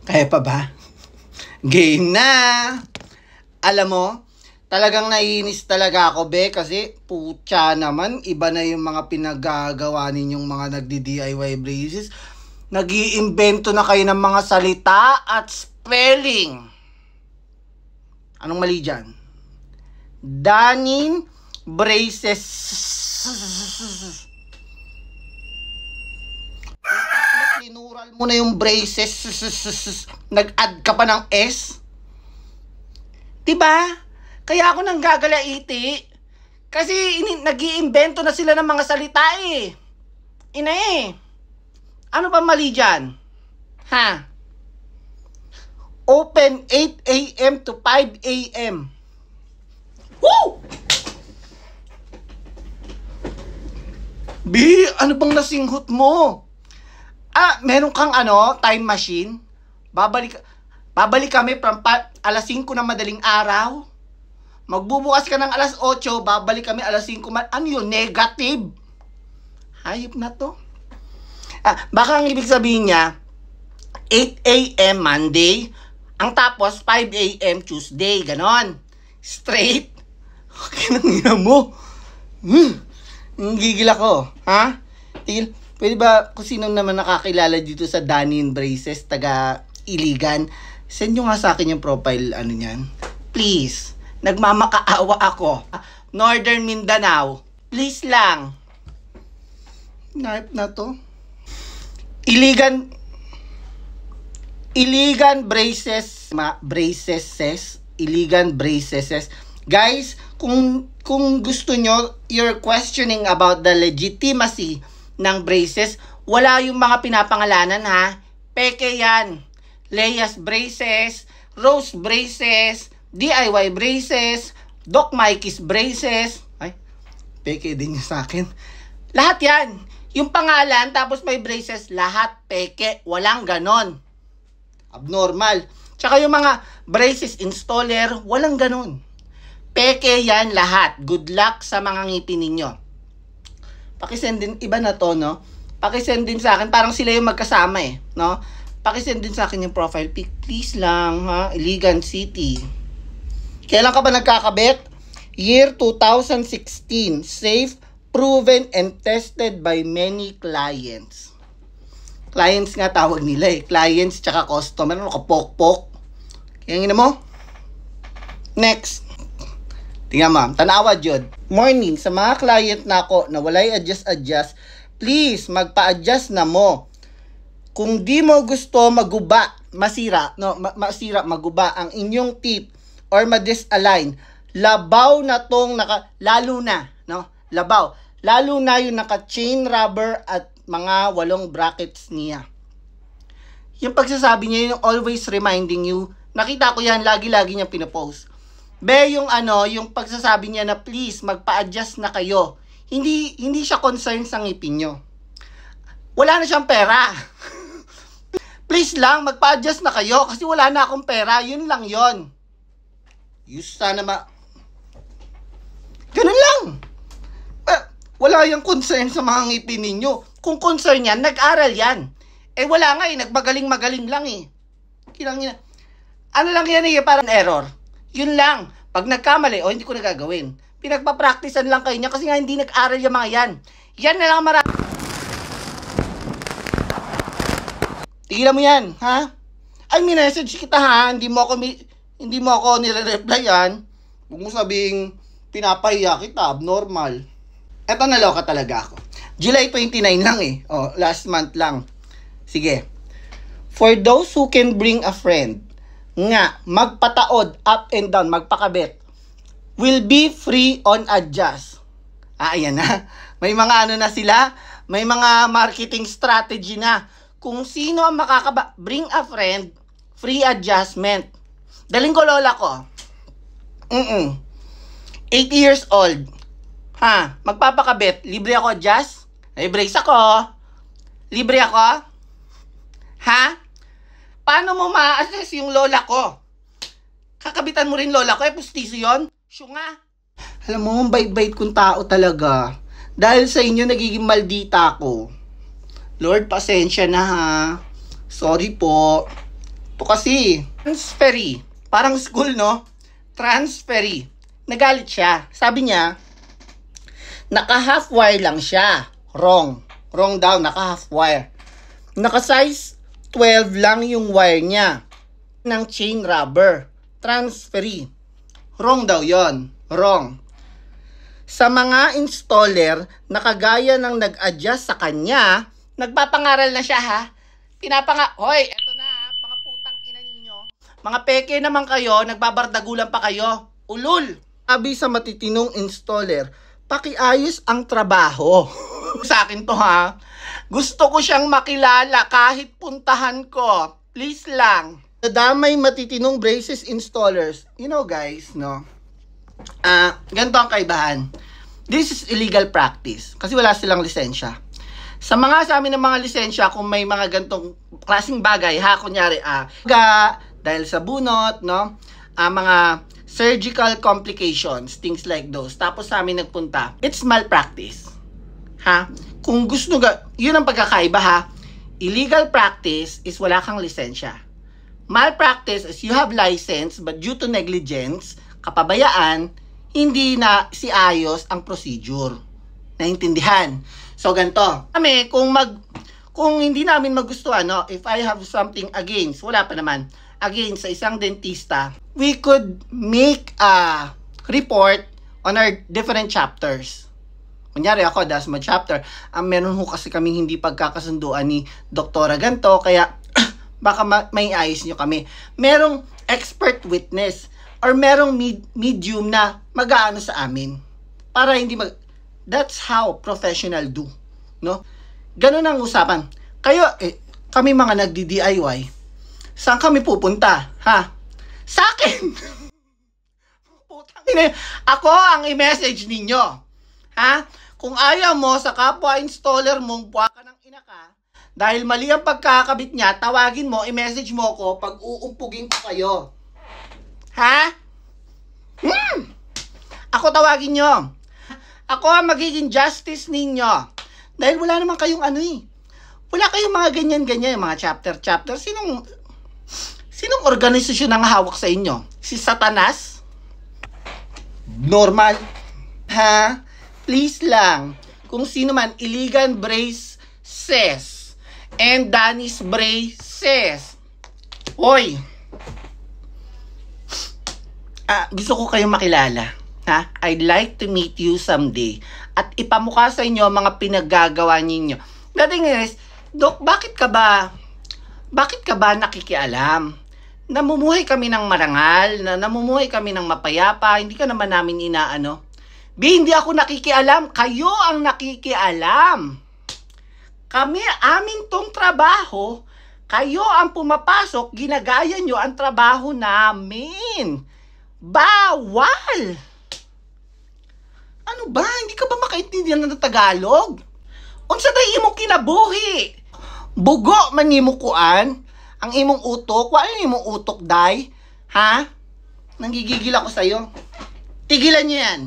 Kaya pa ba? Game na! Alam mo, talagang naiinis talaga ako, be, kasi putya naman, iba na yung mga pinagagawa ninyong mga nagdi-DIY braces. Nag-iimbento na kayo ng mga salita at spelling. Anong mali dyan? Danin braces. Linural mo na yung braces. Nag-add ka pa ng S. Diba? Kaya ako nang gagalaiti. Kasi nag-iimbento na sila ng mga salita eh. Ina eh. Ano ba mali dyan? Ha? Open 8 a.m. to 5 a.m. Woo! B, ano bang nasinghot mo? Meron kang time machine? Babalik kami from alas 5 ng madaling araw. Magbubukas ka ng alas 8, babalik kami alas 5. Ano yun? Negative. Hayop na to. Baka ang ibig sabihin niya, 8 a.m. Monday, ang tapos 5 a.m. Tuesday, ganon. Straight. Okay nang ina mo. Gigil ako. Ha? Tigil. Pwede ba kung sino naman nakakilala dito sa Danin Braces, taga Iligan, send nyo nga sa akin yung profile, niyan. Please. Nagmamakaawa ako. Northern Mindanao. Please lang. Naip na to. Iligan Braces. Iligan Braces. Guys, kung gusto nyo, you're questioning about the legitimacy ng braces, wala yung mga pinapangalanan ha. Peke yan. Leia's Braces, Rose Braces, DIY Braces, Doc Mikey's Braces. Ay, peke din niya sa akin. Lahat yan. Yung pangalan, tapos may braces, lahat peke. Walang ganon. Abnormal. Tsaka yung mga braces installer, walang ganon. Peke yan lahat. Good luck sa mga ngipin ninyo. Pakisend din, iba na to, no? Pakisend din sa akin, parang sila yung magkasama eh, no? Pakisend din sa akin yung profile pic, please lang, ha? Iligan City. Kailan ka ba nagkakabit? Year 2016. Safe, proven, and tested by many clients. Clients nga tawag nila eh. Clients tsaka customer. Ano ka, pok-pok? Kaya nga mo? Next. Tingnan mo, tanawa jud. Morning, sa mga client na ako na walay adjust, please, magpa-adjust na mo. Kung di mo gusto maguba, maguba ang inyong tip or ma-disalign, labaw na tong lalo na yung naka-chain rubber at mga 8 brackets niya. Yung pagsasabi niya, yung always reminding you, nakita ko yan, lagi-lagi niya pinopost. Be, yung pagsasabi niya na please, magpa-adjust na kayo. Hindi siya concerned sa ngipin nyo. Wala na siyang pera. Please lang, magpa-adjust na kayo kasi wala na akong pera. Yun lang yon. Sana ganun lang. Wala yung concern sa mga ngipin ninyo. Kung concern yan, nag-aral yan. Wala nga nagmagaling-magaling lang eh. Ano lang yan eh, parang error. Yun lang. Pag nagkamali, hindi ko na gagawin. Pinagpa-practicean lang kayo niya kasi nga hindi nag-aral yung mga yan. Yan na lang marami. Tigilan mo yan, ha? Ay, minessage kita ha. Hindi mo ako nire-replyan. Huwag mo sabing pinapahiya kita, abnormal. Eto, naloka talaga ako. July 29 lang eh. Last month lang. Sige. For those who can bring a friend, nga, magpataod, up and down, magpakabit, will be free on adjust. Ayan na. May mga na sila, may mga marketing strategy na. Kung sino ang bring a friend, free adjustment. Daling ko lola ko. 8 years old. Ha, magpapakabit, libre ako adjust? Brace ako. Libre ako? Ha? Paano mo ma-assess yung lola ko? Kakabitan mo rin lola ko, pustiso yun? Syunga. Alam mo, bait-bait kong tao talaga. Dahil sa inyo, nagiging maldita ako. Lord, pasensya na ha. Sorry po. Ito kasi, transferee. Parang school, no? Transferee. Nagalit siya. Sabi niya, naka-half wire lang siya. Wrong. Wrong daw, naka-half wire. Naka-size 12 lang yung wire niya. Ng chain rubber. Transferee. Wrong daw yon. Wrong. Sa mga installer na kagaya ng nag-adjust sa kanya, nagpapangaral na siya ha. Hoy, eto na ha, mga putang ina ninyo. Mga peke naman kayo, nagbabardagulan pa kayo. Ulul! Sabi sa matitinong installer, pakiayos ang trabaho. Sa akin to ha. Gusto ko siyang makilala kahit puntahan ko. Please lang. Nadamay matitinong braces installers. You know guys, no? Ganito ang kaibahan. This is illegal practice kasi wala silang lisensya. Sa amin ng mga lisensya, kung may mga gantong klaseng bagay, ha, kunyari, dahil sa bunot, no? Mga surgical complications, things like those. Tapos sa amin nagpunta, it's malpractice. Ha? Kung gusto yun ang pagkakaiba, ha? Illegal practice is wala kang lisensya. Malpractice is you have license but due to negligence, kapabayaan, hindi na siayos ang procedure. Naintindihan? So, ganito. Kami, kung hindi namin magustuhan, no, if I have something against, wala pa naman, against sa isang dentista, we could make a report on our different chapters. Kunyari ako, DASMA chapter, meron ho kasi kaming hindi pagkakasunduan ni Doktora ganto, kaya baka may ayos nyo kami. Merong expert witness or merong medium na mag-aano sa amin para hindi that's how professional do, no? Ganun ang usapan. Kayo, kami mga nagdi-DIY, saan kami pupunta, ha? Sa akin. Putang ina, ako ang i-message ninyo, ha? Kung ayaw mo sa kapwa installer mong buwa ka ng ina ka, dahil mali ang pagkakabit niya, tawagin mo, i-message mo ko pag uumpugin ko kayo. Ha? Ako tawagin nyo. Ako ang magiging justice ninyo. Dahil wala naman kayong wala kayong mga ganyan-ganyan, mga chapter. Sinong organisasyon ang hawak sa inyo? Si Satanas? Normal. Ha? Please lang. Kung sino man, illegal braces and Danny's braces. Hoy! Gusto ko kayong makilala. Ha? I'd like to meet you someday. At ipamukha sa inyo mga pinaggagawa ninyo. The thing is, Dok, bakit ka ba nakikialam? Namumuhay kami ng marangal, namumuhay kami ng mapayapa, hindi ka naman namin inaano. Hindi ako nakikialam, kayo ang nakikialam. Kami, amin tong trabaho, kayo ang pumapasok, ginagaya nyo ang trabaho namin. Bawal! Ano ba? Hindi ka ba makaintindihan ng Tagalog? Unsa day imong kinabuhi? Bugo man nimo kuan? Ang imong utok? Wala imong utok, day? Ha? Nanggigigil ako sa'yo. Tigilan niyo yan.